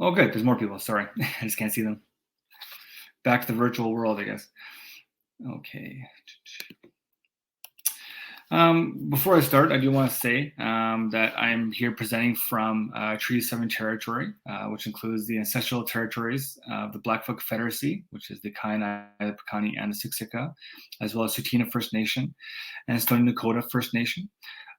Oh, good. There's more people. Sorry. I just can't see them. Back to the virtual world, I guess. Okay. Before I start, I do want to say that I'm here presenting from Treaty 7 territory, which includes the ancestral territories of the Blackfoot Confederacy, which is the Kainai, the Piikani, and the Siksika, as well as Tsuut'ina First Nation and Stoney Nakoda First Nation.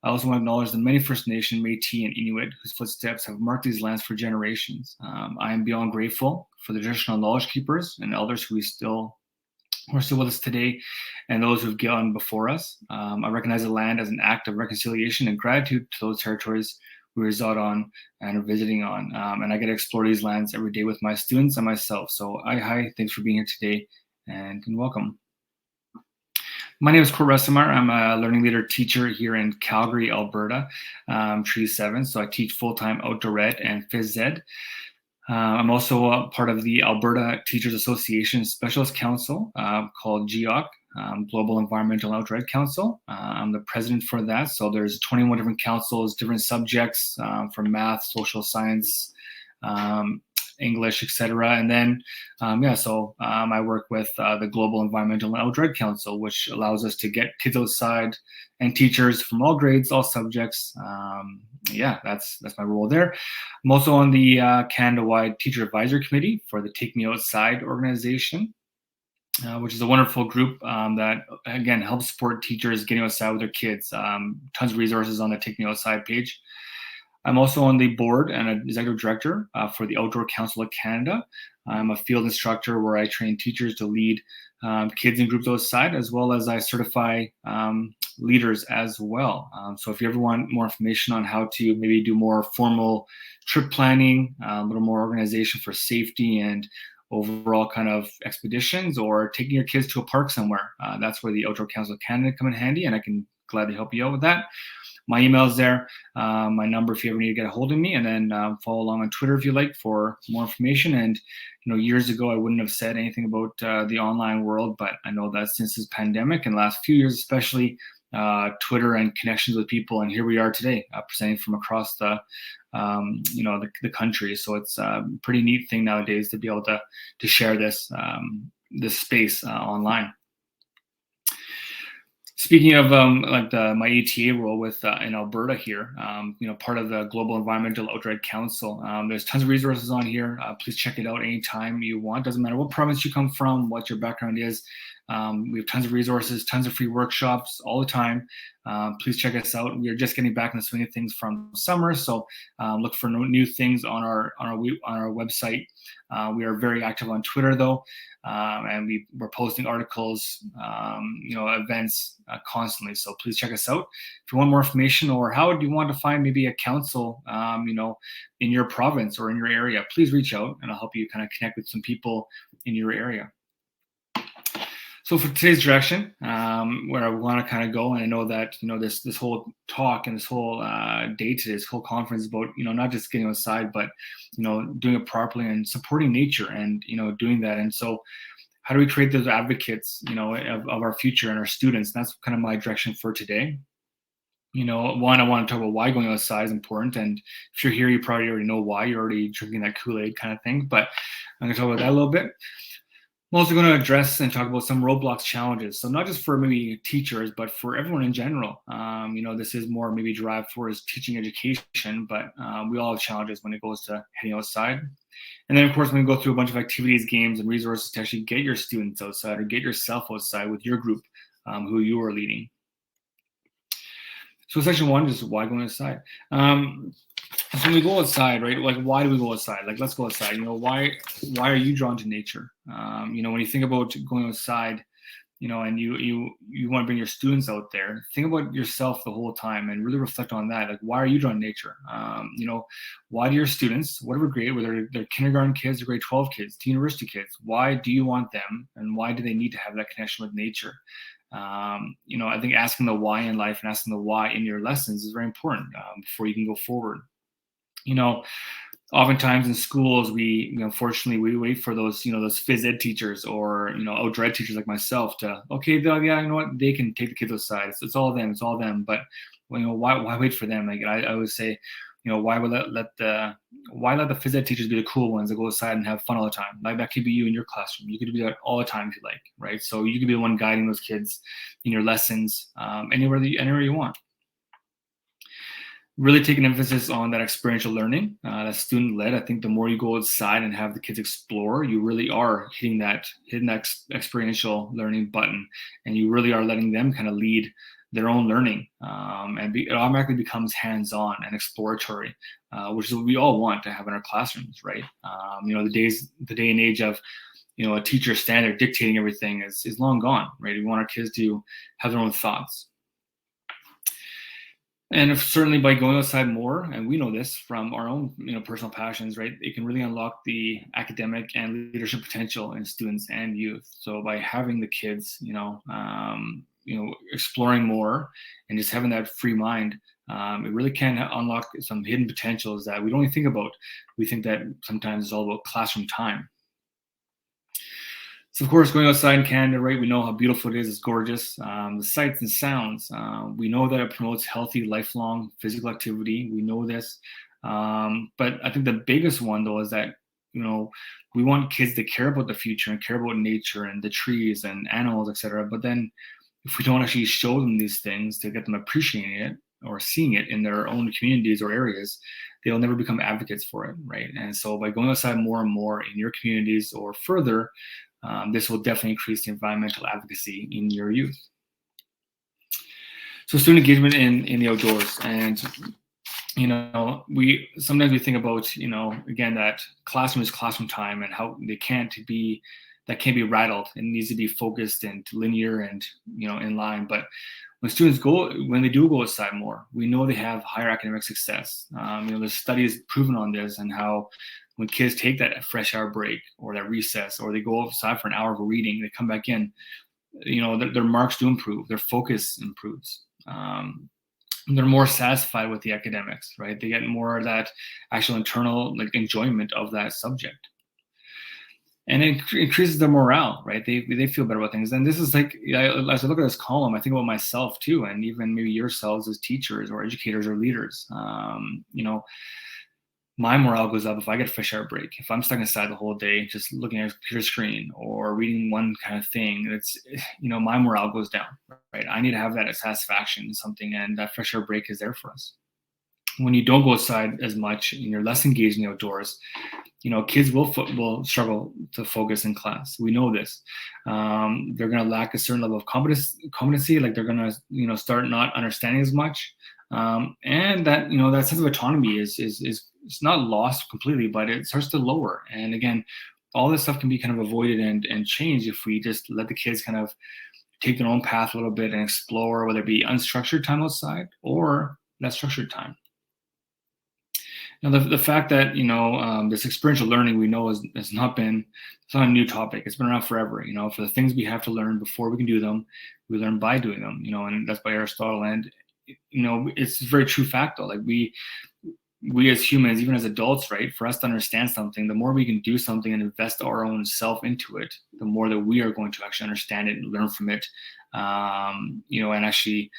I also want to acknowledge the many First Nation, Métis, and Inuit whose footsteps have marked these lands for generations. I am beyond grateful for the traditional knowledge keepers and elders who are still with us today and those who've gone before us. I recognize the land as an act of reconciliation and gratitude to those territories we reside on and are visiting on. And I get to explore these lands every day with my students and myself. So hi, thanks for being here today and welcome. My name is Rustemeyer. I'm a learning leader teacher here in Calgary, Alberta, Treaty 7. So I teach full-time outdoor ed and phys ed. I'm also a part of the Alberta Teachers Association Specialist Council called GEOC, Global Environmental Outdoor Ed Council. I'm the president for that. So there's 21 different councils, different subjects from math, social science, English, etc. And then, I work with the Global Environmental and Outdoor Ed Council, which allows us to get kids outside and teachers from all grades, all subjects. That's my role there. I'm also on the Canada-wide Teacher Advisory Committee for the Take Me Outside organization, which is a wonderful group that, again, helps support teachers getting outside with their kids. Tons of resources on the Take Me Outside page. I'm also on the board and an executive director for the Outdoor Council of Canada. I'm a field instructor where I train teachers to lead kids in groups outside, as well as I certify leaders as well. So if you ever want more information on how to maybe do more formal trip planning, a little more organization for safety and overall kind of expeditions, or taking your kids to a park somewhere, that's where the Outdoor Council of Canada come in handy, and I can gladly help you out with that. My email is there, my number if you ever need to get a hold of me, and then follow along on Twitter if you like for more information. And years ago I wouldn't have said anything about the online world, but I know that since this pandemic and the last few years especially, Twitter and connections with people, and here we are today presenting from across the country. So it's a pretty neat thing nowadays to be able to share this space online. Speaking of my ATA role with in Alberta here, part of the Global Environmental Outdoor Ed Council. There's tons of resources on here. Please check it out anytime you want. Doesn't matter what province you come from, what your background is. We have tons of resources, tons of free workshops all the time. Please check us out. We are just getting back in the swing of things from summer, so look for new things on our website. We are very active on Twitter though, and we're posting articles, events constantly. So please check us out. If you want more information, or how do you want to find maybe a council, in your province or in your area, please reach out and I'll help you kind of connect with some people in your area. So for today's direction, where I want to kind of go, and I know that this whole talk and this whole day today, this whole conference is about not just getting outside, but doing it properly and supporting nature and doing that. And so, how do we create those advocates of our future and our students? And that's kind of my direction for today. One, I want to talk about why going outside is important, and if you're here, you probably already know why. You're already drinking that Kool-Aid kind of thing. But I'm going to talk about that a little bit. I'm also going to address and talk about some roadblocks, challenges. So not just for maybe teachers, but for everyone in general. This is more maybe derived for as teaching education, but we all have challenges when it goes to heading outside. And then, of course, we go through a bunch of activities, games, and resources to actually get your students outside or get yourself outside with your group who you are leading. So section one is why going outside. So when we go outside, right? Like, why do we go outside? Like, let's go outside. Why are you drawn to nature? When you think about going outside, and you want to bring your students out there, think about yourself the whole time and really reflect on that. Like, why are you drawn to nature? Why do your students, whatever grade, whether they're kindergarten kids or grade 12 kids to university kids, why do you want them, and why do they need to have that connection with nature? I think asking the why in life and asking the why in your lessons is very important before you can go forward. Oftentimes in schools, unfortunately, we wait for those, those phys ed teachers or, outdoor ed teachers like myself to, okay, yeah, they can take the kids outside. It's all them. But, why wait for them? Like I would say, why let the phys ed teachers be the cool ones that go outside and have fun all the time? Like, that could be you in your classroom. You could do that all the time if you like, right? So you could be the one guiding those kids in your lessons, anywhere you want. Really take an emphasis on that experiential learning, that student-led. I think the more you go outside and have the kids explore, you really are hitting that experiential learning button, and you really are letting them kind of lead their own learning, and it automatically becomes hands-on and exploratory, which is what we all want to have in our classrooms, right? The day and age of a teacher standard dictating everything is long gone, right? We want our kids to have their own thoughts. And certainly by going outside more, and we know this from our own personal passions, right? It can really unlock the academic and leadership potential in students and youth. So by having the kids, exploring more and just having that free mind, it really can unlock some hidden potentials that we don't even think about. We think that sometimes it's all about classroom time. So of course, going outside in Canada, right, we know how beautiful it is. It's gorgeous. The sights and sounds, we know that it promotes healthy, lifelong physical activity. We know this. But I think the biggest one, though, is that, we want kids to care about the future and care about nature and the trees and animals, etc. But then if we don't actually show them these things to get them appreciating it or seeing it in their own communities or areas, they'll never become advocates for it, right? And so by going outside more and more in your communities or further, this will definitely increase the environmental advocacy in your youth. So student engagement in the outdoors, and we sometimes think about again, that classroom is classroom time and how that can't be rattled. It needs to be focused and linear and in line. But when they do go outside more, we know they have higher academic success. There's studies proven on this, and how when kids take that fresh hour break or that recess, or they go outside for an hour of reading, they come back in, their marks do improve, their focus improves. They're more satisfied with the academics, right? They get more of that actual internal enjoyment of that subject. And it increases their morale, right? They feel better about things. And this is as I look at this column, I think about myself too, and even maybe yourselves as teachers or educators or leaders. My morale goes up if I get a fresh air break. If I'm stuck inside the whole day, just looking at a computer screen or reading one kind of thing, it's, my morale goes down, right? I need to have that satisfaction in something, and that fresh air break is there for us. When you don't go outside as much and you're less engaged in the outdoors, kids will struggle to focus in class. We know this. They're going to lack a certain level of competency. Like, they're going to, start not understanding as much. And that, that sense of autonomy is it's not lost completely, but it starts to lower. And again, all this stuff can be kind of avoided and changed if we just let the kids kind of take their own path a little bit and explore, whether it be unstructured time outside or that structured time. Now, the fact that, this experiential learning, we know it's not a new topic. It's been around forever. For the things we have to learn before we can do them, we learn by doing them, and that's by Aristotle. And, it's a very true fact, though. Like, we as humans, even as adults, right, for us to understand something, the more we can do something and invest our own self into it, the more that we are going to actually understand it and learn from it, and actually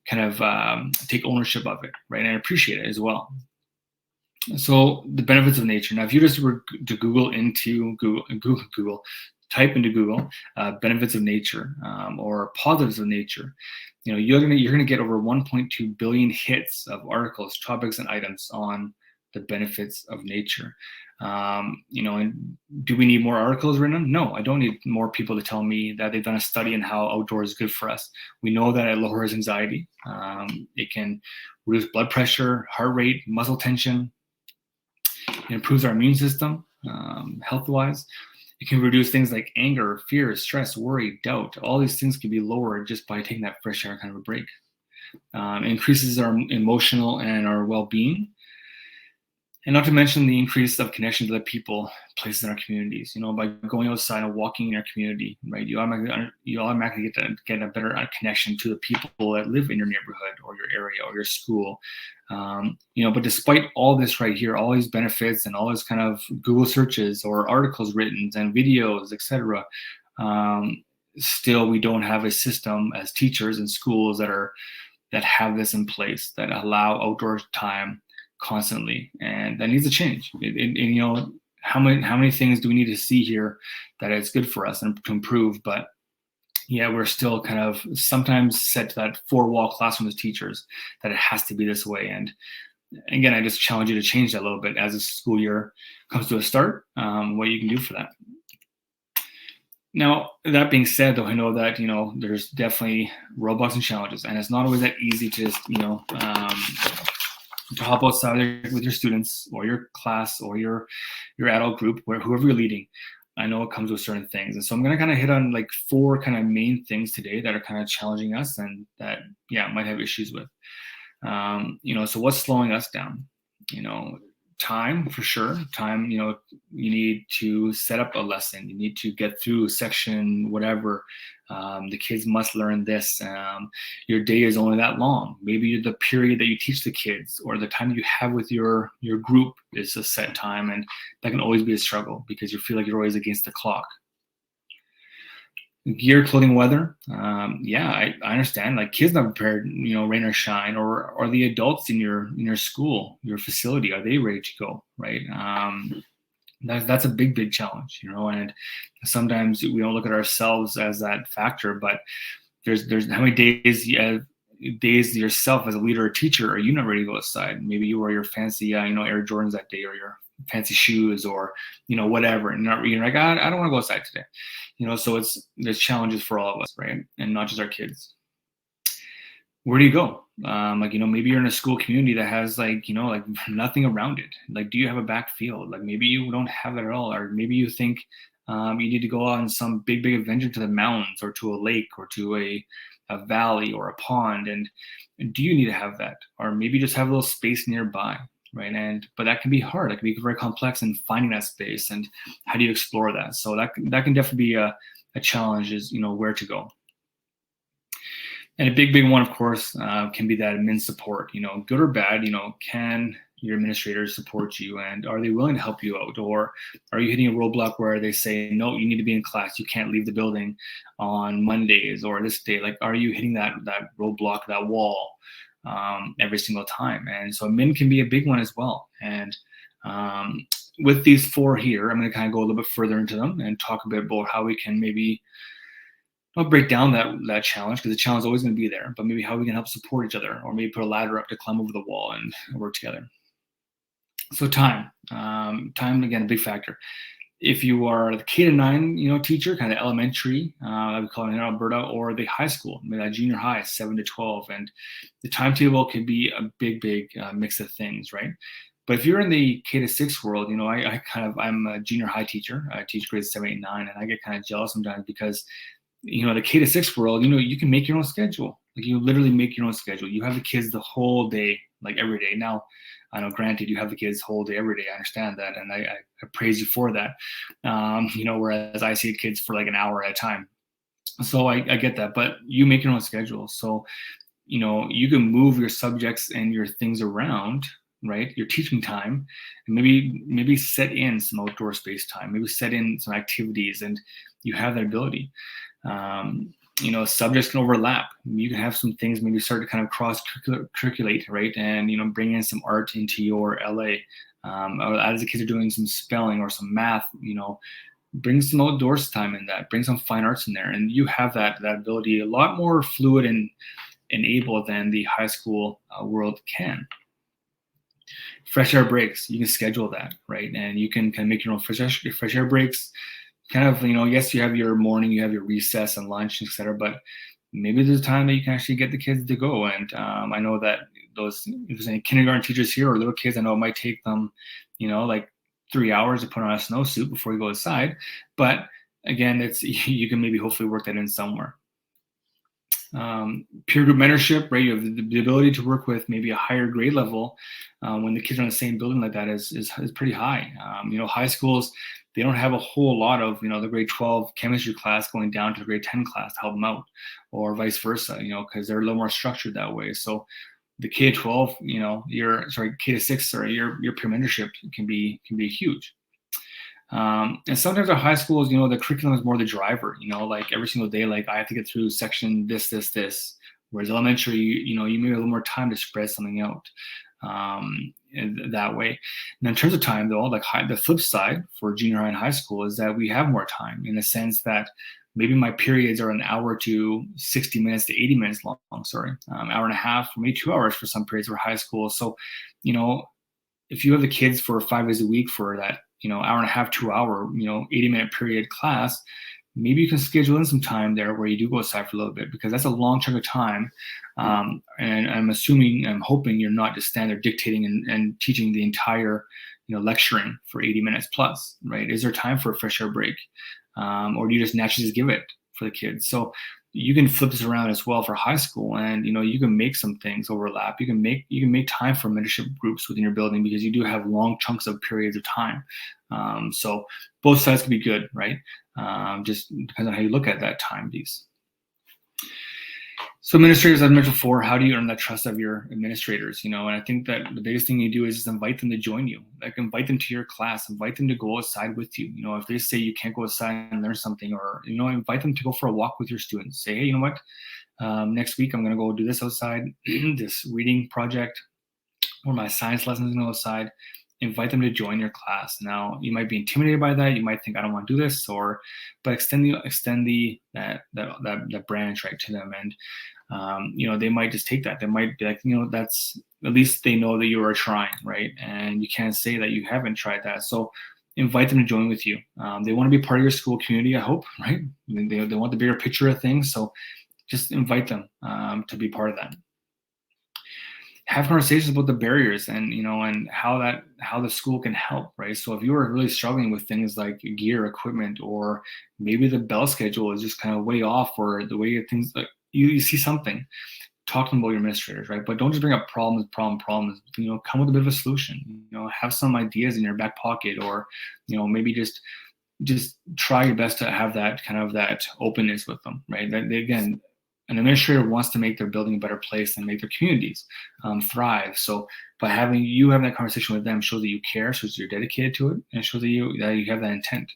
kind of take ownership of it, right, and appreciate it as well. So the benefits of nature. Now, if you just were to type into Google benefits of nature, or positives of nature, you're gonna get over 1.2 billion hits of articles, topics, and items on the benefits of nature. And do we need more articles written? No, I don't need more people to tell me that they've done a study on how outdoors is good for us. We know that it lowers anxiety. It can reduce blood pressure, heart rate, muscle tension. It improves our immune system, health-wise. It can reduce things like anger, fear, stress, worry, doubt. All these things can be lowered just by taking that fresh air kind of a break. It increases our emotional and our well-being. And not to mention the increase of connection to the people, places in our communities. By going outside and walking in our community, right, you automatically get a better connection to the people that live in your neighborhood or your area or your school. But despite all this right here, all these benefits and all this kind of Google searches or articles written and videos, etc., still we don't have a system as teachers and schools that have this in place, that allow outdoor time constantly, and that needs to change. And how many things do we need to see here that it's good for us and to improve? But yeah, we're still kind of sometimes set to that four-wall classroom as teachers that it has to be this way. And again, I just challenge you to change that a little bit as the school year comes to a start, what you can do for that. Now, that being said, though, I know that, there's definitely roadblocks and challenges, and it's not always that easy to just, to hop outside with your students or your class or your adult group, whoever you're leading. I know it comes with certain things. And so I'm going to kind of hit on like 4 kind of main things today that are kind of challenging us and that, might have issues with. So what's slowing us down? Time, for sure. Time, you need to set up a lesson. You need to get through section whatever. The kids must learn this. Your day is only that long. Maybe the period that you teach the kids or the time you have with your group is a set time, and that can always be a struggle because you feel like you're always against the clock. Gear, clothing, weather. I understand. Like kids not prepared, rain or shine, or are the adults in your school, your facility, are they ready to go? Right. That's a big challenge, and sometimes we don't look at ourselves as that factor, but there's how many days yourself as a leader or teacher are you not ready to go outside? Maybe you wear your fancy, Air Jordans that day, or your fancy shoes, or whatever, and you're like, I don't want to go outside today. So there's challenges for all of us, right? And not just our kids. Where do you go? Maybe you're in a school community that has like nothing around it. Like, do you have a backfield? Like maybe you don't have it at all, or maybe you think you need to go on some big adventure to the mountains or to a lake or to a valley or a pond. And do you need to have that? Or maybe just have a little space nearby, right? But that can be hard. That can be very complex in finding that space, and how do you explore that? So that can definitely be a challenge, is where to go. And a big one, of course, can be that admin support. Good or bad, can your administrators support you, and are they willing to help you out? Or are you hitting a roadblock where they say, no, you need to be in class, you can't leave the building on Mondays or this day? Like, are you hitting that roadblock, that wall every single time? And so admin can be a big one as well. And with these 4 here, I'm going to kind of go a little bit further into them and talk a bit about how we can maybe not break down that challenge, because the challenge is always going to be there, but maybe how we can help support each other, or maybe put a ladder up to climb over the wall and work together. So time, again, a big factor. If you are the K-9, teacher, kind of elementary, that we call it in Alberta, or the high school, maybe that junior high, 7 to 12, and the timetable can be a big mix of things, right? But if you're in the K-6 world, I'm a junior high teacher. I teach grades 7, 8, 9, and I get kind of jealous sometimes because the K-6 world, you can make your own schedule. Like, you literally make your own schedule. You have the kids the whole day, like every day. Now, I know, granted, you have the kids the whole day, every day. I understand that, and I praise you for that. Whereas I see kids for like an hour at a time. So I get that, but you make your own schedule. So, you can move your subjects and your things around, right? Your teaching time, and maybe set in some outdoor space time, maybe set in some activities, and you have that ability. Subjects can overlap. You can have some things maybe start to kind of cross-curriculate, right? And, bring in some art into your LA. Or as the kids are doing some spelling or some math, bring some outdoors time in that, bring some fine arts in there. And you have that ability a lot more fluid and able than the high school world can. Fresh air breaks, you can schedule that, right? And you can kind of make your own fresh air breaks. Kind of, yes, you have your morning, you have your recess and lunch, etc. But maybe there's a time that you can actually get the kids to go. And I know that if there's any kindergarten teachers here or little kids, I know it might take them, like 3 hours to put on a snowsuit before you go outside. But again, you can maybe hopefully work that in somewhere. Peer group mentorship, right? You have the ability to work with maybe a higher grade level when the kids are in the same building like that is pretty high. High schools, they don't have a whole lot of, the grade 12 chemistry class going down to the grade 10 class to help them out, or vice versa, because they're a little more structured that way. So the K-12, K-6, your peer mentorship can be huge. And sometimes our high schools, the curriculum is more the driver, like every single day, like I have to get through section this, Whereas elementary, you may have a little more time to spread something out that way. And in terms of time, though, like the flip side for junior high and high school is that we have more time, in a sense that maybe my periods are an hour to 60 minutes to 80 minutes long, hour and a half, maybe 2 hours for some periods for high school. So, if you have the kids for 5 days a week for that, hour and a half, 2 hour, 80-minute period class, maybe you can schedule in some time there where you do go aside for a little bit, because that's a long chunk of time. And I'm hoping you're not just standing there dictating and teaching the entire, lecturing for 80 minutes plus, right? Is there time for a fresh air break? Or do you just naturally just give it for the kids? So you can flip this around as well for high school, and you can make some things overlap. You can make time for mentorship groups within your building, because you do have long chunks of periods of time. So both sides can be good, right? Just depends on how you look at that time piece. So administrators, I've mentioned before, how do you earn that trust of your administrators? And I think that the biggest thing you do is just invite them to join you. Like, invite them to your class, invite them to go outside with you. If they say you can't go outside and learn something, or, invite them to go for a walk with your students. Say, hey, you know what? Next week, I'm going to go do this outside, this reading project, or my science lessons going to go outside. Invite them to join your class. Now, you might be intimidated by that. You might think, I don't want to do this, but extend that branch right to them, and they might just take that. They might be like, that's, at least they know that you are trying, right? And you can't say that you haven't tried that. So invite them to join with you. They want to be part of your school community, I hope, right? They want the bigger picture of things. So just invite them to be part of that. Have conversations about the barriers and how the school can help, right? So if you are really struggling with things like gear, equipment, or maybe the bell schedule is just kind of way off, or the way things, like you see something, talk to them about your administrators, right? But don't just bring up problems. Come with a bit of a solution. Have some ideas in your back pocket, or maybe just try your best to have that kind of that openness with them, right? That again, an administrator wants to make their building a better place and make their communities thrive. So by having that conversation with them shows that you care, shows that you're dedicated to it, and shows that you have that intent.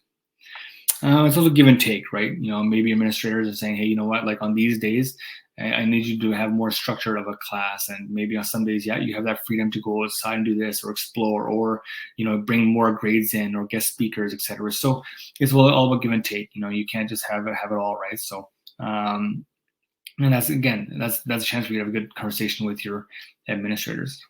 It's also give and take, right? Maybe administrators are saying, hey, you know what? Like, on these days, I need you to have more structure of a class, and maybe on some days, you have that freedom to go outside and do this, or explore, or bring more grades in, or guest speakers, etc. So it's all about give and take. You can't just have it all, right? So. And that's a chance for you to have a good conversation with your administrators.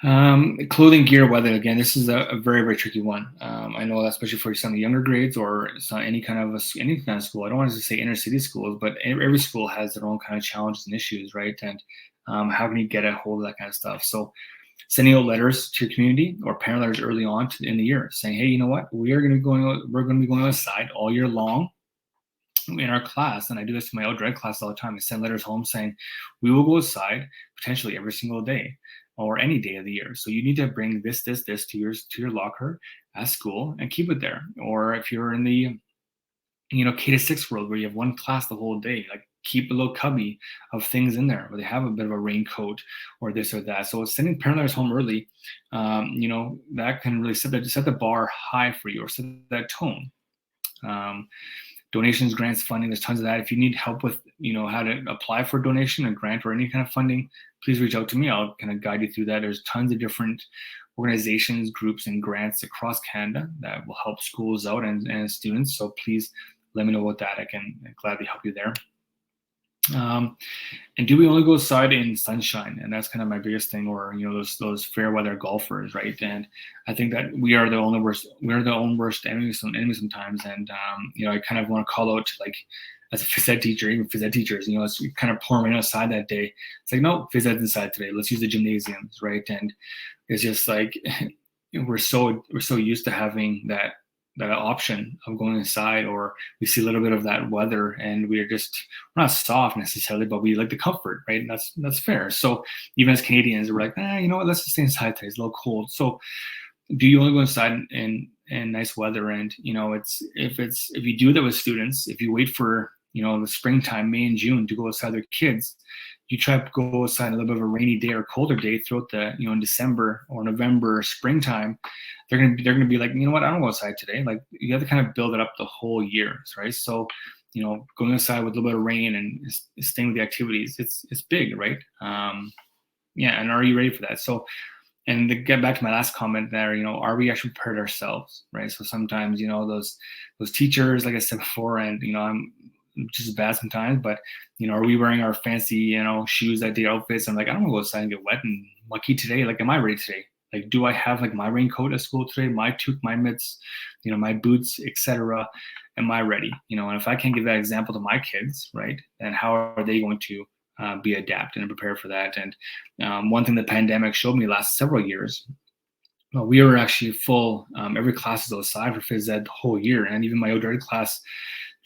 Clothing, gear, weather. Again, this is a very, very tricky one. I know that, especially for some of the younger grades, or any kind of school. I don't want to say inner city schools, but every school has their own kind of challenges and issues, right? And how can you get a hold of that kind of stuff? So sending out letters to your community, or parent letters early on in the year, saying, hey, you know what? We're going to be going outside all year long in our class. And I do this in my outdoor ed class all the time. I send letters home saying, we will go outside potentially every single day, or any day of the year. So you need to bring this to your locker at school and keep it there. Or if you're in the K-6 world, where you have one class the whole day, like, keep a little cubby of things in there where they have a bit of a raincoat or this or that. So sending parent letters home early, that can really set the bar high for you, or set that tone. Donations, grants, funding, there's tons of that. If you need help with, how to apply for a donation, a grant, or any kind of funding, please reach out to me. I'll kind of guide you through that. There's tons of different organizations, groups, and grants across Canada that will help schools out and students. So please let me know about that. I can gladly help you there. And do we only go outside in sunshine? And that's kind of my biggest thing. Or those fair weather golfers, right? And I think that we are the own worst enemies sometimes. And I kind of want to call out, like, as a phys ed teacher, even phys ed teachers, it's kind of pouring outside that day. It's like, no, phys ed's inside today. Let's use the gymnasiums, right? And it's just like, we're so used to having that option of going inside, or we see a little bit of that weather, and we're not soft necessarily, but we like the comfort, right? And that's fair. So even as Canadians, we're like, you know what, let's just stay inside today. It's a little cold. So do you only go inside in nice weather? And if you do that with students, if you wait for the springtime, May and June, to go outside with kids, you try to go outside a little bit of a rainy day or colder day throughout the in December or November, springtime, they're gonna be like, you know what, I don't go outside today. Like, you have to kind of build it up the whole year, right? So going outside with a little bit of rain and staying with the activities, it's big, right? Yeah, and are you ready for that? So, and to get back to my last comment there, are we actually prepared ourselves, right? So sometimes, those teachers, like I said before, and I'm just as bad sometimes, but are we wearing our fancy, shoes that day outfits? I'm like, I don't want to go outside and get wet and mucky today. Like, am I ready today? Like, do I have like my raincoat at school today, my toque, my mitts, my boots, etc.? Am I ready? And if I can't give that example to my kids, right, then how are they going to be adapted and prepared for that? And one thing the pandemic showed me last several years, we were actually full. Every class was outside for phys ed the whole year, and even my outdoor class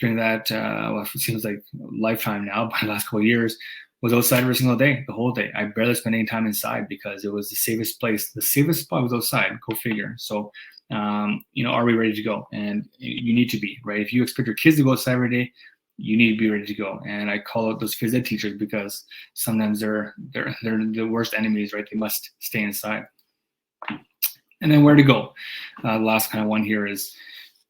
during that, it seems like a lifetime now, but the last couple of years, was outside every single day, the whole day. I barely spent any time inside because it was the safest place. The safest spot was outside. Go figure. So, are we ready to go? And you need to be, right? If you expect your kids to go outside every day, you need to be ready to go. And I call out those phys ed teachers because sometimes they're the worst enemies, right? They must stay inside. And then where to go? The last kind of one here is,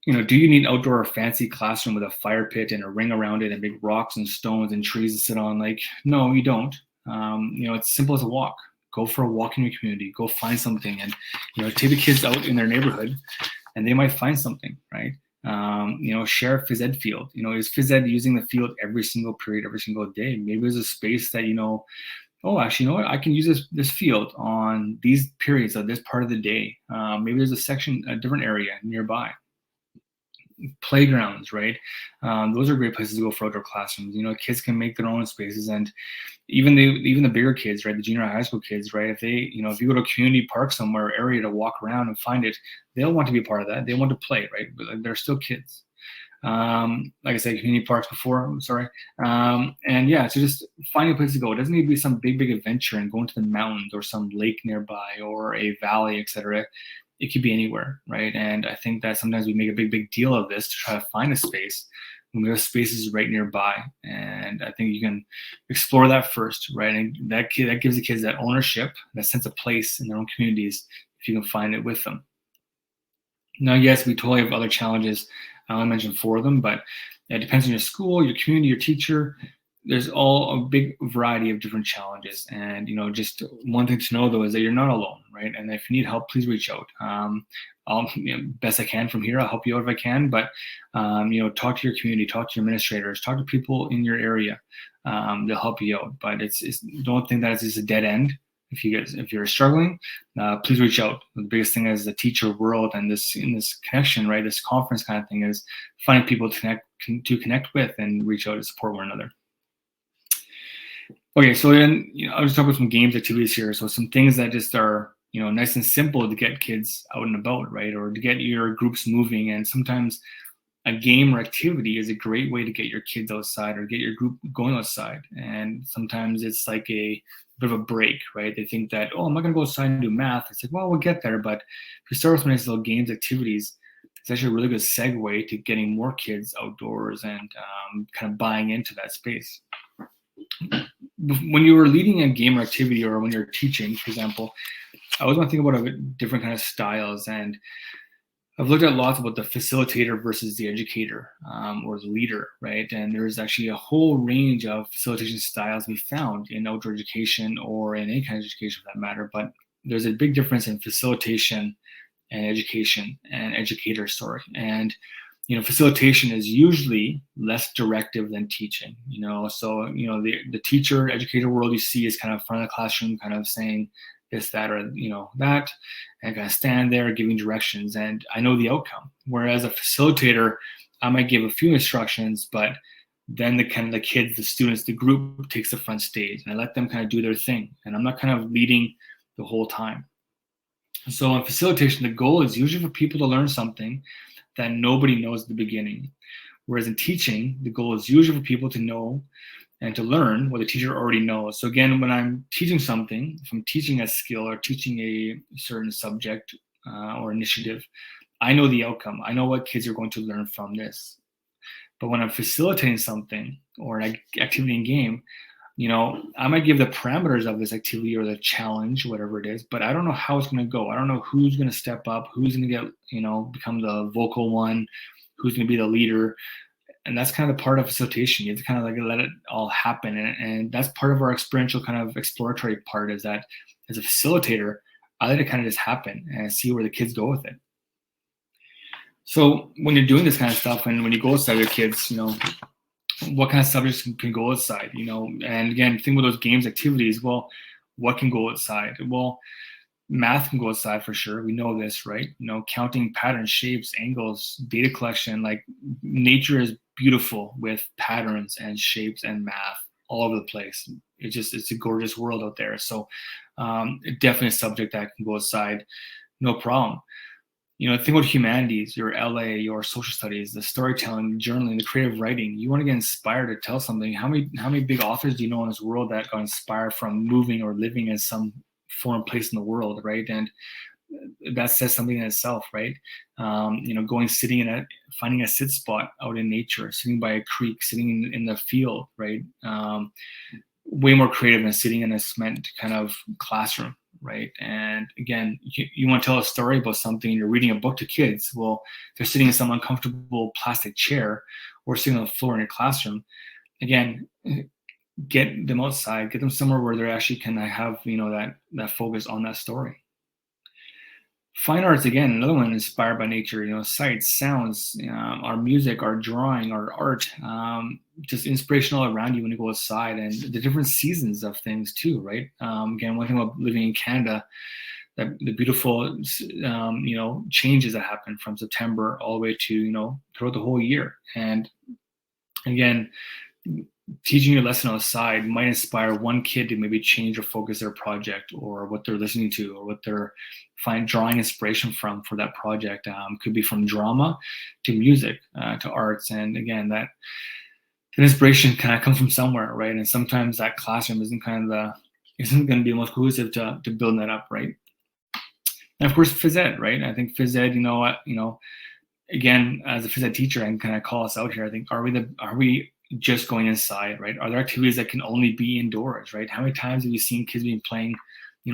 do you need an outdoor or fancy classroom with a fire pit and a ring around it and big rocks and stones and trees to sit on? Like, no, you don't. It's simple as a walk. Go for a walk in your community. Go find something, and take the kids out in their neighborhood, and they might find something, right? Share a phys ed field. Is phys ed using the field every single period, every single day? Maybe there's a space that oh, actually, I can use this field on these periods of this part of the day. Maybe there's a different area nearby. Playgrounds, right? Those are great places to go for outdoor classrooms. Kids can make their own spaces, and even the bigger kids, right? The junior high school kids, right? If they, if you go to a community park somewhere, area to walk around and find it, they'll want to be a part of that. They want to play, right? But they're still kids. Like I said, community parks before, I'm sorry. And yeah, so just finding a place to go. It doesn't need to be some big adventure and going to the mountains or some lake nearby or a valley, etc. It could be anywhere, right? And I think that sometimes we make a big deal of this to try to find a space when we have spaces right nearby. And I think you can explore that first, right? And that gives the kids that ownership, that sense of place in their own communities, if you can find it with them. Now, yes, we totally have other challenges. I only mentioned 4 of them, but it depends on your school, your community, your teacher. There's all a big variety of different challenges. And, just one thing to know, though, is that you're not alone, right? And if you need help, please reach out. I'll, best I can from here, I'll help you out if I can. But, talk to your community, talk to your administrators, talk to people in your area. They'll help you out. But don't think that it's just a dead end. If you're struggling, please reach out. The biggest thing is the teacher world and in this connection, right? This conference kind of thing is finding people to connect with and reach out to support one another. Okay, so then I'll just talk about some games activities here. So some things that just are nice and simple to get kids out and about, right? Or to get your groups moving. And sometimes a game or activity is a great way to get your kids outside or get your group going outside. And sometimes it's like a bit of a break, right? They think that, oh, I'm not going to go outside and do math. It's like, well, we'll get there. But if you start with some nice little games activities, it's actually a really good segue to getting more kids outdoors and kind of buying into that space. When you were leading a game or activity, or when you're teaching, for example, I always want to think about different kind of styles. And I've looked at lots about the facilitator versus the educator or the leader, right? And there's actually a whole range of facilitation styles we found in outdoor education or in any kind of education for that matter. But there's a big difference in facilitation and education and educator, sorry. And facilitation is usually less directive than teaching. So the teacher educator world you see is kind of front of the classroom, kind of saying this, that, or that, and kind of stand there giving directions, and I know the outcome. Whereas a facilitator, I might give a few instructions, but then the kids, the students, the group takes the front stage, and I let them kind of do their thing, and I'm not kind of leading the whole time. So in facilitation, the goal is usually for people to learn something that nobody knows at the beginning. Whereas in teaching, the goal is usually for people to know and to learn what the teacher already knows. So again, when I'm teaching something, if I'm teaching a skill or teaching a certain subject or initiative, I know the outcome. I know what kids are going to learn from this. But when I'm facilitating something or an activity in game, I might give the parameters of this activity or the challenge, whatever it is, but I don't know how it's going to go. I don't know who's going to step up, who's going to get, become the vocal one, who's going to be the leader. And that's kind of the part of facilitation. You have to kind of like let it all happen. And that's part of our experiential kind of exploratory part, is that as a facilitator, I let it kind of just happen and see where the kids go with it. So when you're doing this kind of stuff, and when you go outside with kids, what kind of subjects can go outside, and again, think about those games activities. Well, what can go outside? Well, math can go outside for sure. We know this, right? Counting patterns, shapes, angles, data collection. Like, nature is beautiful with patterns and shapes and math all over the place. It's a gorgeous world out there. So definitely a subject that can go outside, no problem. Think about humanities, your LA, your social studies, the storytelling, journaling, the creative writing. You want to get inspired to tell something. How many big authors do you know in this world that got inspired from moving or living in some foreign place in the world, right? And that says something in itself, right? Finding a sit spot out in nature, sitting by a creek, sitting in the field, right? Way more creative than sitting in a cement kind of classroom, right? And again, you want to tell a story about something, you're reading a book to kids. Well, they're sitting in some uncomfortable plastic chair or sitting on the floor in your classroom. Again, get them outside, get them somewhere where they actually can have, that focus on that story. Fine arts, again, another one inspired by nature, sights, sounds, our music, our drawing, our art, just inspirational around you when you go outside, and the different seasons of things too, right? Again, one thing about living in Canada, that the beautiful, changes that happen from September all the way to, throughout the whole year. And again, teaching your lesson outside might inspire one kid to maybe change or focus their project, or what they're listening to, or what they're drawing inspiration from for that project. Could be from drama to music to arts. And again, that inspiration kind of comes from somewhere, right? And sometimes that classroom isn't going to be the most cohesive to build that up, right? And of course, phys ed, right? I think phys ed, again, as a phys ed teacher, I can kind of call us out here. I think, are we just going inside, right? Are there activities that can only be indoors, right? How many times have you seen kids being playing,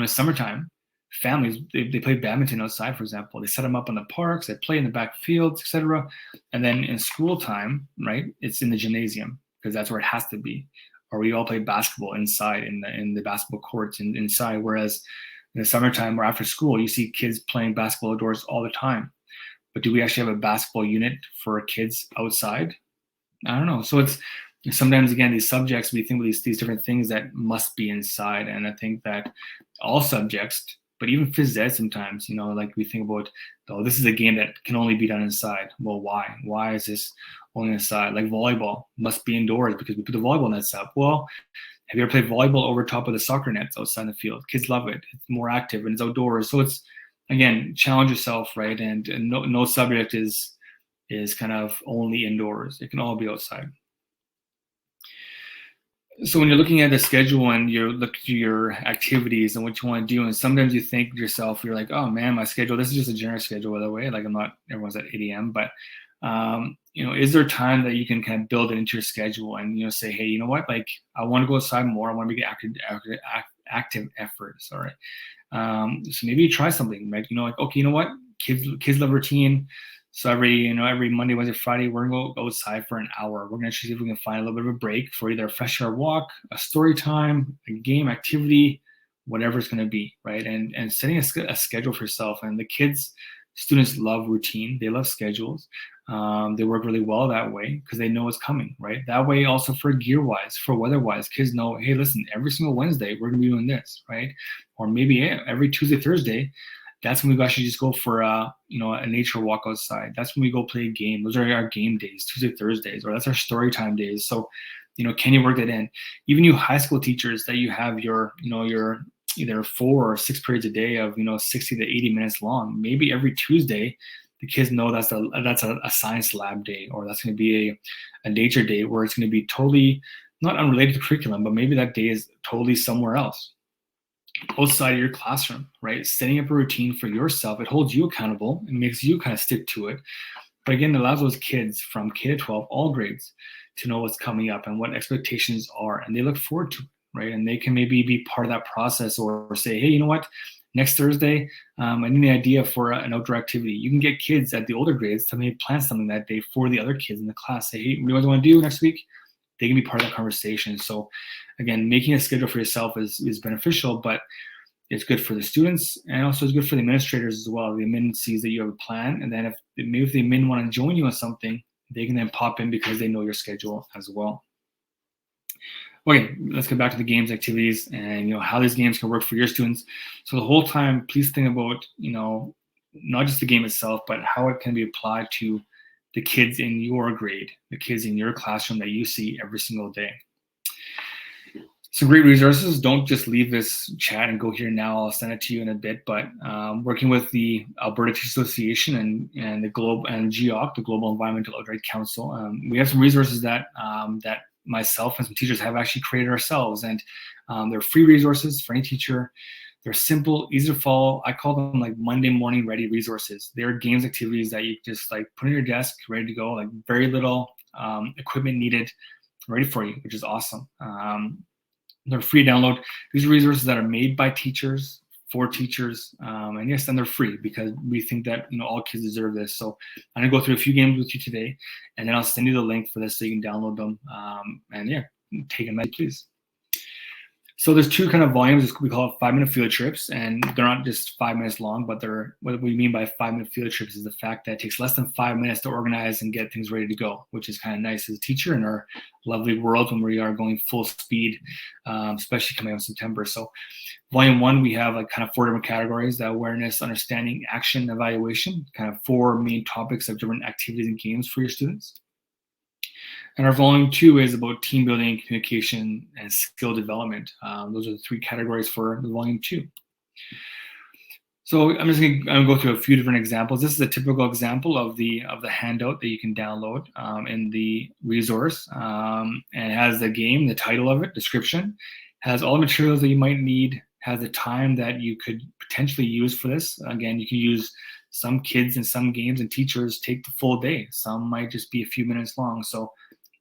summertime, families, they play badminton outside, for example. They set them up in the parks, they play in the back fields, etc. And then in school time, right, it's in the gymnasium, because that's where it has to be. Or we all play basketball inside in the basketball courts inside. Whereas in the summertime or after school, you see kids playing basketball outdoors all the time. But do we actually have a basketball unit for kids outside? I don't know. So it's sometimes, again, these subjects, we think of these different things that must be inside. And I think that all subjects, but even phys ed sometimes, like we think about, oh, this is a game that can only be done inside. Well, why? Why is this only inside? Like volleyball must be indoors because we put the volleyball nets up. Well, have you ever played volleyball over top of the soccer nets outside the field? Kids love it. It's more active and it's outdoors. So it's, again, challenge yourself, right? And no subject is kind of only indoors. It can all be outside. So when you're looking at the schedule and you look through your activities and what you want to do, and sometimes you think to yourself, you're like, oh man, my schedule, this is just a generous schedule, by the way. Like, everyone's at 8 a.m. But, is there time that you can kind of build it into your schedule and, say, hey, you know what? Like, I want to go outside more. I want to make active effort. Sorry. So maybe you try something like, okay, you know what? Kids love routine. So every Monday, Wednesday, Friday, we're gonna go outside for an hour. We're gonna see if we can find a little bit of a break for either a fresh air walk, a story time, a game activity, whatever it's gonna be, right? And setting a schedule for yourself. And the students love routine. They love schedules. They work really well that way because they know it's coming, right? That way, also for gear-wise, for weather-wise, kids know, hey, listen, every single Wednesday we're gonna be doing this, right? Or maybe every Tuesday, Thursday. That's when we actually just go for a nature walk outside. That's when we go play a game. Those are our game days, Tuesday, Thursdays, or that's our story time days. So, can you work that in? Even you high school teachers that you have your either 4 or 6 periods a day of 60 to 80 minutes long. Maybe every Tuesday, the kids know that's a science lab day, or that's going to be a nature day where it's going to be totally not unrelated to curriculum, but maybe that day is totally somewhere else, outside of your classroom, right? Setting up a routine for yourself, it holds you accountable and makes you kind of stick to it. But again, it allows those kids from K to 12, all grades, to know what's coming up and what expectations are, and they look forward to it, right? And they can maybe be part of that process, or say, hey, you know what? next Thursday, I need an idea for an outdoor activity. You can get kids at the older grades to maybe plan something that day for the other kids in the class. Say, hey, what do you guys want to do next week? They can be part of that conversation. So again, making a schedule for yourself is beneficial, but it's good for the students, and also it's good for the administrators as well. The admin sees that you have a plan, and then if the admin want to join you on something, they can then pop in because they know your schedule as well. Okay, let's get back to the games activities and how these games can work for your students. So the whole time, please think about not just the game itself, but how it can be applied to the kids in your grade, the kids in your classroom that you see every single day. Some great resources. Don't just leave this chat and go here now. I'll send it to you in a bit. But working with the Alberta Teachers Association and the GEOC, the Global Environmental Outdoor Council, we have some resources that myself and some teachers have actually created ourselves, and they're free resources for any teacher. They're simple, easy to follow. I call them like Monday morning ready resources. They're games activities that you just like put on your desk, ready to go, like very little equipment needed, ready for you, which is awesome. They're free to download. These are resources that are made by teachers for teachers, and yes, and they're free because we think that all kids deserve this. So I'm gonna go through a few games with you today, and then I'll send you the link for this so you can download them. And yeah, take them, please. So there's two kind of volumes. We call it 5-minute field trips, and they're not just 5 minutes long, but they're what we mean by 5-minute field trips is the fact that it takes less than 5 minutes to organize and get things ready to go, which is kind of nice as a teacher in our lovely world when we are going full speed, especially coming out of September. So volume 1, we have like kind of 4 different categories: the awareness, understanding, action, evaluation, kind of 4 main topics of different activities and games for your students. And our volume 2 is about team building, communication, and skill development. Those are the 3 categories for the volume 2. So I'm just going to go through a few different examples. This is a typical example of the handout that you can download in the resource, and it has the game, the title of it, description, has all the materials that you might need, has the time that you could potentially use for this. Again, you can use some kids and some games and teachers take the full day. Some might just be a few minutes long. So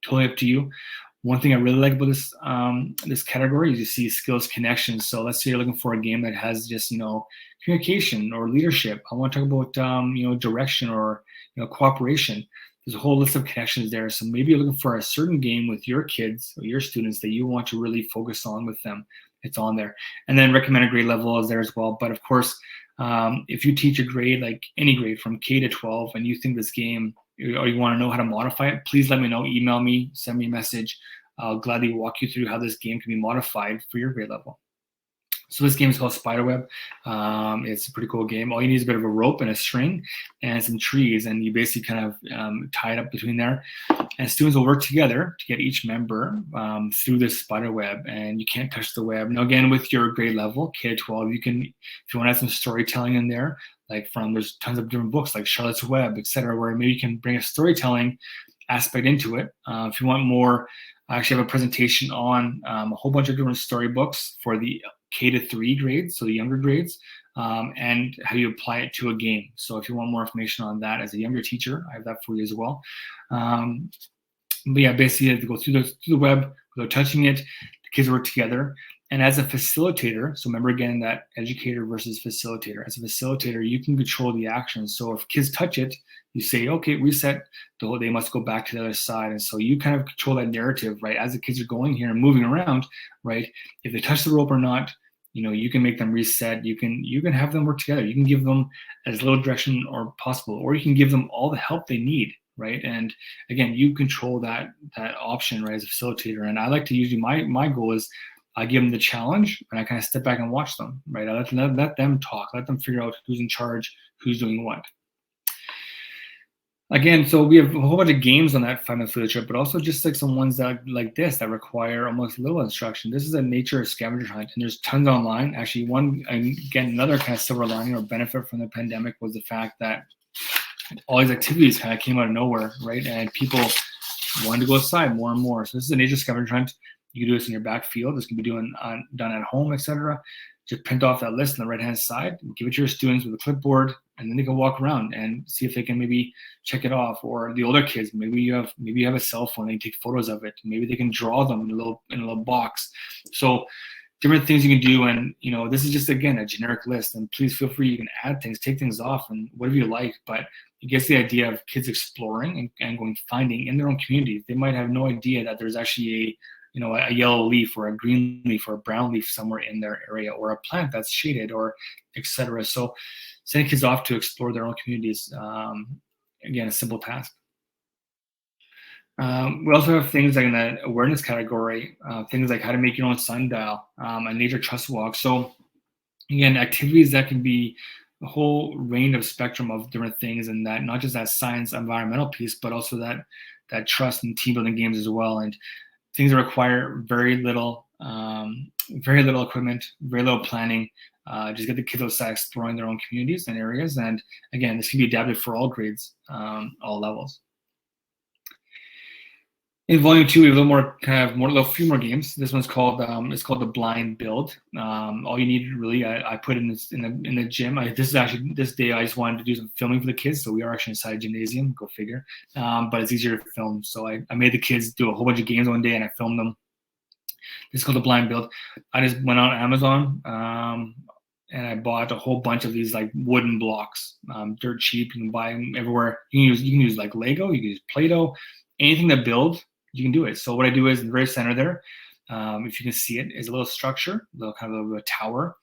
totally up to you. One thing I really like about this this category is you see skills connections. So let's say you're looking for a game that has just communication or leadership. I want to talk about direction or cooperation. There's a whole list of connections there. So maybe you're looking for a certain game with your kids or your students that you want to really focus on with them. It's on there. And then recommended grade level is there as well. But of course, if you teach a grade, like any grade from K to 12, and you think this game or you want to know how to modify it, please let me know. Email me, send me a message. I'll gladly walk you through how this game can be modified for your grade level. So this game is called Spiderweb. It's a pretty cool game. All you need is a bit of a rope and a string and some trees, and you basically kind of tie it up between there. And students will work together to get each member through this spider web, and you can't touch the web. Now, again, with your grade level, K to 12, you can, if you want to have some storytelling in there, there's tons of different books like Charlotte's Web, etc., where maybe you can bring a storytelling aspect into it. If you want more, I actually have a presentation on a whole bunch of different storybooks for the K to 3 grades, so the younger grades, and how you apply it to a game. So if you want more information on that as a younger teacher, I have that for you as well. But yeah, basically you have to go through the web without touching it. The kids work together. And as a facilitator, so remember again that educator versus facilitator. As a facilitator, you can control the action. So if kids touch it, you say, okay, reset, they must go back to the other side. And so you kind of control that narrative, right? As the kids are going here and moving around, right? If they touch the rope or not, you can make them reset. You can have them work together. You can give them as little direction or possible, or you can give them all the help they need, right? And again, you control that option, right, as a facilitator. And I like to usually, my goal is I give them the challenge and I kind of step back and watch them, right? I let them talk, let them figure out who's in charge, who's doing what. Again, so we have a whole bunch of games on that 5-minute field trip, but also just like some ones that like this that require almost little instruction. This is a nature scavenger hunt, and there's tons online. Actually, another kind of silver lining or benefit from the pandemic was the fact that all these activities kind of came out of nowhere, right? And people wanted to go outside more and more. So this is a nature scavenger hunt. You can do this in your back field. This can be done at home, etc. Just print off that list on the right-hand side, give it to your students with a clipboard, and then they can walk around and see if they can maybe check it off. Or the older kids, maybe you have a cell phone and you take photos of it. Maybe they can draw them in a little box. So different things you can do. And, this is just, again, a generic list, and please feel free. You can add things, take things off, and whatever you like, but it gets the idea of kids exploring and going finding in their own communities. They might have no idea that there's actually a yellow leaf or a green leaf or a brown leaf somewhere in their area, or a plant that's shaded, or etc. So sending kids off to explore their own communities, again, a simple task. We also have things like in the awareness category, things like how to make your own sundial, a nature trust walk. So again, activities that can be a whole range of spectrum of different things, and that not just that science environmental piece, but also that trust and team building games as well. And things that require very little equipment, very little planning. Just get the kids outside exploring their own communities and areas. And again, this can be adapted for all grades, all levels. In volume 2, we have a few more games. This one's called it's called the Blind Build. All you need really, I put in the gym. This day I just wanted to do some filming for the kids, so we are actually inside a gymnasium. Go figure. But it's easier to film, so I made the kids do a whole bunch of games one day, and I filmed them. This is called the Blind Build. I just went on Amazon and I bought a whole bunch of these like wooden blocks, dirt cheap. You can buy them everywhere. You can use like Lego. You can use Play-Doh. Anything that builds, you can do it. So what I do is in the very center there, if you can see it, is a little structure, a little kind of a tower.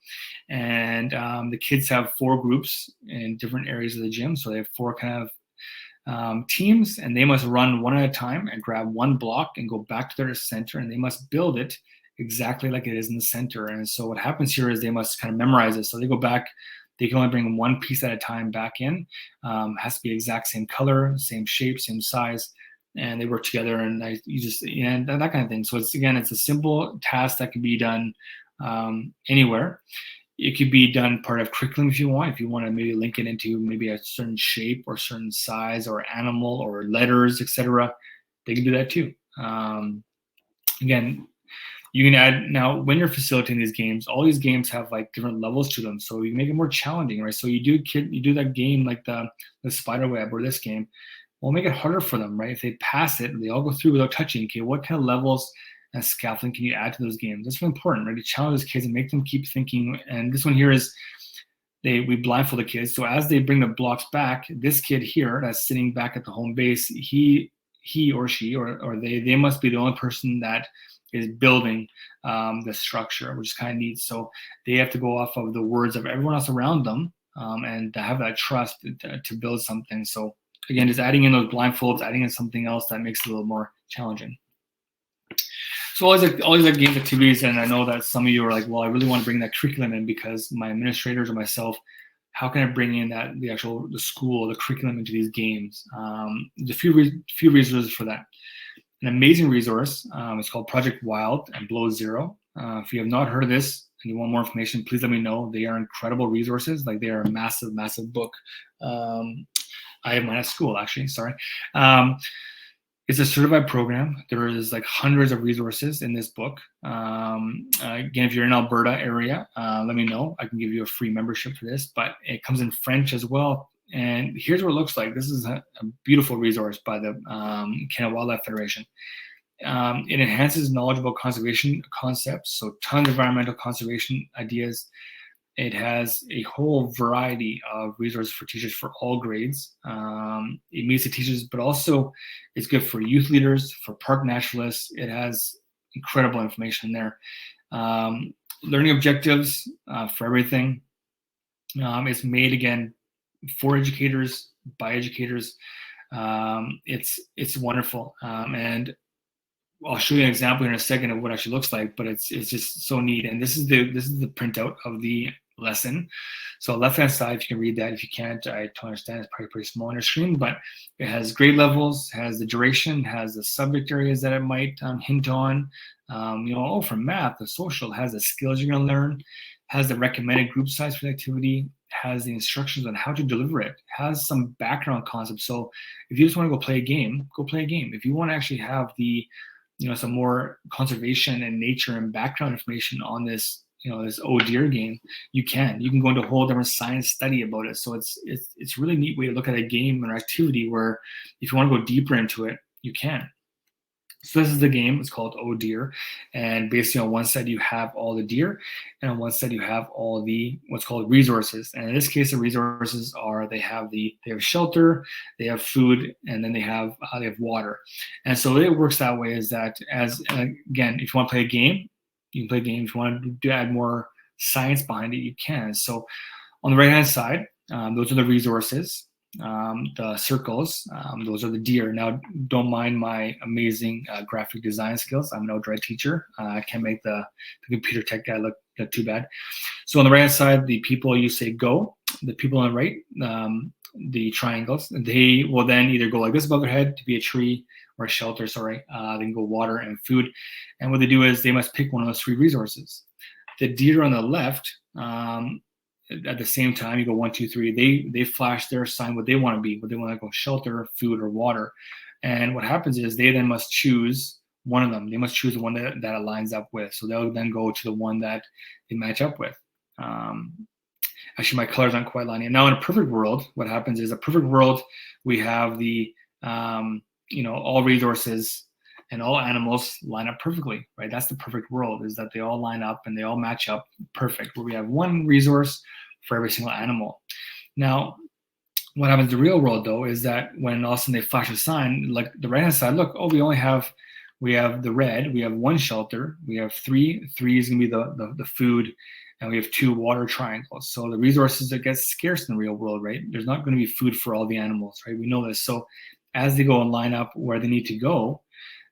And the kids have 4 groups in different areas of the gym. So they have 4 kind of teams, and they must run one at a time and grab one block and go back to their center, and they must build it exactly like it is in the center. And so what happens here is they must kind of memorize it. So they go back, they can only bring one piece at a time back in. Has to be exact same color, same shape, same size. And they work together, and that kind of thing. So it's a simple task that can be done anywhere. It could be done part of curriculum if you want to maybe link it into maybe a certain shape or certain size or animal or letters, etc. They can do that too. Again, you can add, now when you're facilitating these games, all these games have like different levels to them, so you make it more challenging, right? So you do that game like the spider web or this game. We'll make it harder for them, right? If they pass it, they all go through without touching. Okay, what kind of levels and scaffolding can you add to those games? That's really important, right? To challenge those kids and make them keep thinking. And this one here is we blindfold the kids. So as they bring the blocks back, this kid here that's sitting back at the home base, he or she or they must be the only person that is building the structure, which is kind of neat. So they have to go off of the words of everyone else around them, and to have that trust to build something. So again, just adding in those blindfolds, adding in something else that makes it a little more challenging. So all these games activities, and I know that some of you are like, well, I really want to bring that curriculum in because my administrators or myself, how can I bring in the school, the curriculum into these games? There's a few resources for that. An amazing resource is called Project Wild and Below Zero. If you have not heard of this and you want more information, please let me know. They are incredible resources. Like, they are a massive, massive book. I have mine at school, actually. Sorry. It's a certified program. There is like hundreds of resources in this book. Again, if you're in Alberta area, let me know. I can give you a free membership for this, but it comes in French as well. And here's what it looks like. This is a beautiful resource by the Canada Wildlife Federation. It enhances knowledgeable conservation concepts, so tons of environmental conservation ideas. It has a whole variety of resources for teachers for all grades. It meets the teachers, but also it's good for youth leaders, for park naturalists. It has incredible information there. Learning objectives for everything. It's made, again, for educators, by educators. It's wonderful. And I'll show you an example here in a second of what it actually looks like, but it's just so neat. And this is the printout of the lesson. So left-hand side, if you can read that. If you can't, I totally understand. It's probably pretty small on your screen, but it has grade levels, has the duration, has the subject areas that it might hint on. For math, the social, has the skills you're going to learn, has the recommended group size for the activity, has the instructions on how to deliver it, has some background concepts. So if you just want to go play a game, go play a game. If you want to actually have the some more conservation and nature and background information on this, this oh dear game, you can go into a whole different science study about it. So it's a really neat way to look at a game or activity where if you want to go deeper into it, you can. So this is the game. It's called Oh Deer, and basically on one side you have all the deer, and on one side you have all the what's called resources. And in this case, the resources are they have shelter, they have food, and then they have water. And so it works that way is that as again, if you want to play a game, you can play a game. If you want to add more science behind it, you can. So on the right hand side, those are the resources. The circles, those are the deer. Now, don't mind my amazing graphic design skills. I'm an outdoor teacher. I can't make the computer tech guy look too bad. So on the right hand side, the people you say go. The people on the right, the triangles, they will then either go like this above their head to be a tree or a shelter, sorry. They can go water and food. And what they do is they must pick one of those three resources. The deer on the left, at the same time, you go 1, 2, 3. They flash their sign what they want to be, what they want to go shelter, food, or water. And what happens is they then must choose one of them. They must choose the one that it lines up with. So they'll then go to the one that they match up with. Actually, my colors aren't quite lining. Now, in a perfect world, what happens is a perfect world, we have the all resources and all animals line up perfectly, right? That's the perfect world, is that they all line up and they all match up perfect, where we have one resource for every single animal. Now, what happens in the real world, though, is that when all of a sudden they flash a sign, like the right-hand side, look, oh, we have the red, we have one shelter, we have three is going to be the food, and we have 2 water triangles. So the resources that get scarce in the real world, right? There's not going to be food for all the animals, right? We know this. So as they go and line up where they need to go,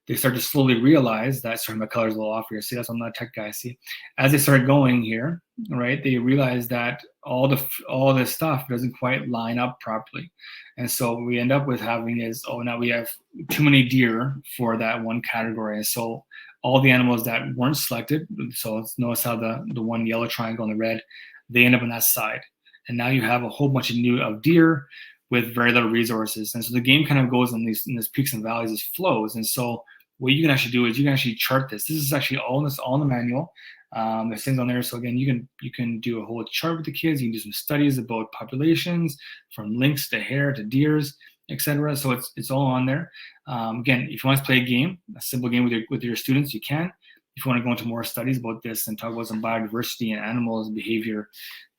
they start to slowly realize that, sorry, my color's a little off here. See, that's I'm not a tech guy. See, as they start going here, right, they realize that all this stuff doesn't quite line up properly. And so what we end up with having is, now we have too many deer for that one category. And so all the animals that weren't selected, so notice how the one yellow triangle and the red, they end up on that side. And now you have a whole bunch of deer with very little resources. And so the game kind of goes in these peaks and valleys, these flows. And so what you can actually do is you can actually chart this. This is actually all in the manual. There's things on there. So again, you can do a whole chart with the kids. You can do some studies about populations, from lynx to hare to deers, etc. So it's all on there. Again, if you want to play a game, a simple game with your students, you can. If you want to go into more studies about this and talk about some biodiversity and animals and behavior,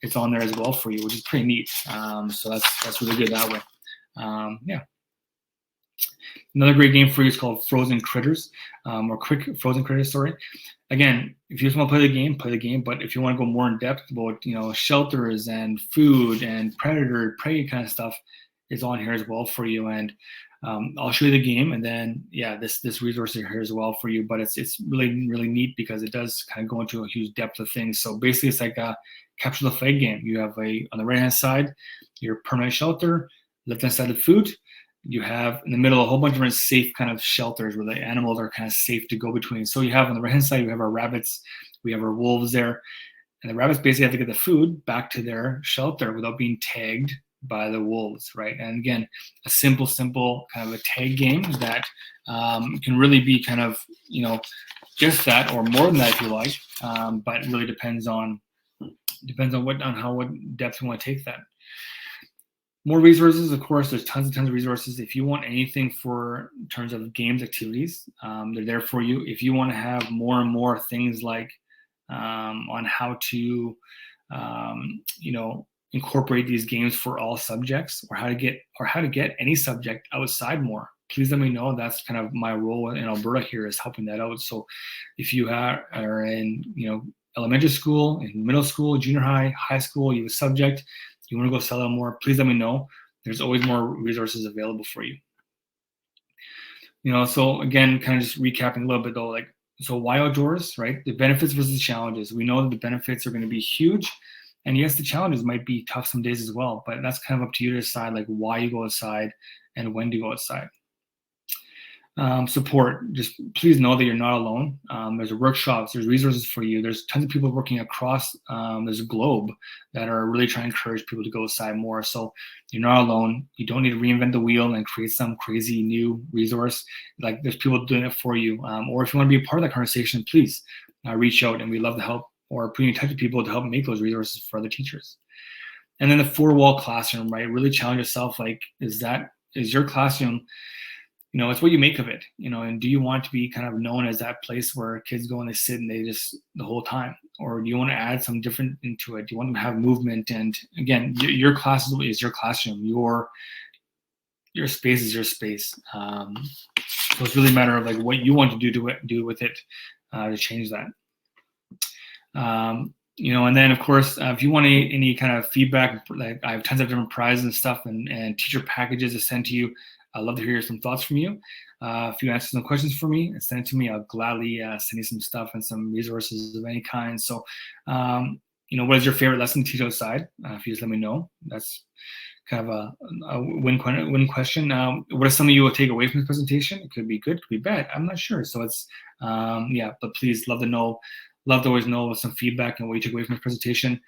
it's on there as well for you, which is pretty neat. So that's really good that way. Yeah. Another great game for you is called Frozen Critters, or Quick Frozen Critters, sorry. Again, if you just want to play the game, but if you want to go more in depth about, shelters and food and prey kind of stuff, is on here as well for you. And I'll show you the game, and then this resource here as well for you. But it's really, really neat because it does kind of go into a huge depth of things. So basically, it's like a capture the flag game. You have on the right hand side your permanent shelter, left hand side the food. You have in the middle a whole bunch of different safe kind of shelters where the animals are kind of safe to go between. So you have on the right hand side, you have our rabbits, we have our wolves there, and the rabbits basically have to get the food back to their shelter without being tagged by the wolves, right? And again, a simple kind of a tag game that can really be kind of just that or more than that if you like, but it really depends on what depth you want to take that. More resources, of course, there's tons of resources. If you want anything in terms of games activities, they're there for you. If you want to have more and more things like on how to incorporate these games for all subjects, or how to get any subject outside more, please let me know. That's kind of my role in Alberta here, is helping that out. So if you are in elementary school, in middle school, junior high, high school, you have a subject, you want to go sell out more, please let me know. There's always more resources available for you. So again, kind of just recapping a little bit though, so why outdoors, right? The benefits versus the challenges. We know that the benefits are going to be huge. And yes, the challenges might be tough some days as well, but that's kind of up to you to decide why you go outside and when to go outside. Support, just please know that you're not alone. There's workshops, there's resources for you. There's tons of people working across this globe that are really trying to encourage people to go outside more. So you're not alone. You don't need to reinvent the wheel and create some crazy new resource. There's people doing it for you. Or if you want to be a part of that conversation, please reach out, and we'd love to help, or put you in touch with people to help make those resources for other teachers. And then the 4-wall classroom, right? Really challenge yourself. Is your classroom, it's what you make of it, and do you want to be kind of known as that place where kids go and they sit and they just the whole time, or do you want to add some different into it? Do you want to have movement? And again, your class is your classroom, your space is your space. So it's really a matter of like what you want to do with it to change that. And then of course, if you want any kind of feedback, like I have tons of different prizes and stuff and teacher packages to send to you. I'd love to hear some thoughts from you. If you answer some questions for me and send it to me, I'll gladly send you some stuff and some resources of any kind. So, what is your favorite lesson to teach outside? If you just let me know, that's kind of a win question. What is something you will take away from this presentation? It could be good, could be bad. I'm not sure. So it's, but please love to always know some feedback and what you took away from this presentation.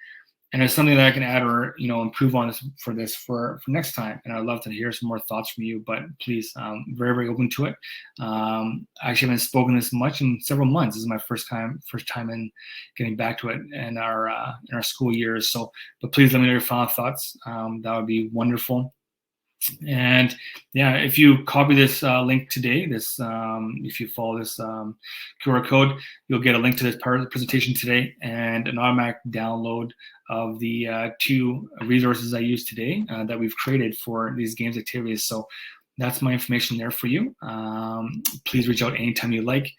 And there's something that I can add or, improve on this for next time. And I'd love to hear some more thoughts from you, but please, very, very open to it. I actually haven't spoken this much in several months. This is my first time in getting back to it in our school years. So, but please let me know your final thoughts. That would be wonderful. And yeah, if you copy this link today, if you follow this QR code, you'll get a link to this part of the presentation today and an automatic download of the 2 resources I used today that we've created for these games activities. So that's my information there for you. Please reach out anytime you like.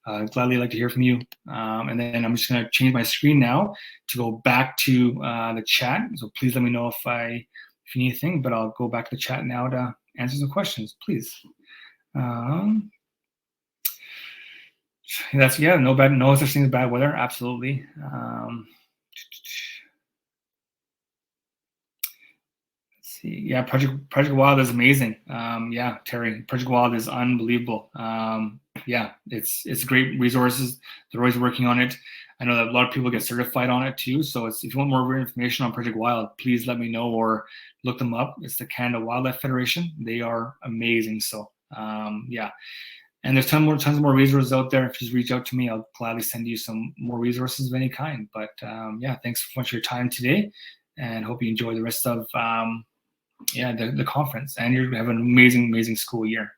Gladly like to hear from you. And then I'm just going to change my screen now to go back to the chat. So please let me know if you need anything, but I'll go back to the chat now to answer some questions, please. No such thing as bad weather. Absolutely. Let's see. Yeah, Project Wild is amazing. Yeah, Terry, Project Wild is unbelievable. Yeah, it's great resources. They're always working on it. I know that a lot of people get certified on it too. So if you want more information on Project Wild, please let me know or look them up. It's the Canada Wildlife Federation. They are amazing. So yeah, and there's tons more resources out there. If you just reach out to me, I'll gladly send you some more resources of any kind. But yeah, thanks so much for your time today, and hope you enjoy the rest of the conference. And you have an amazing school year.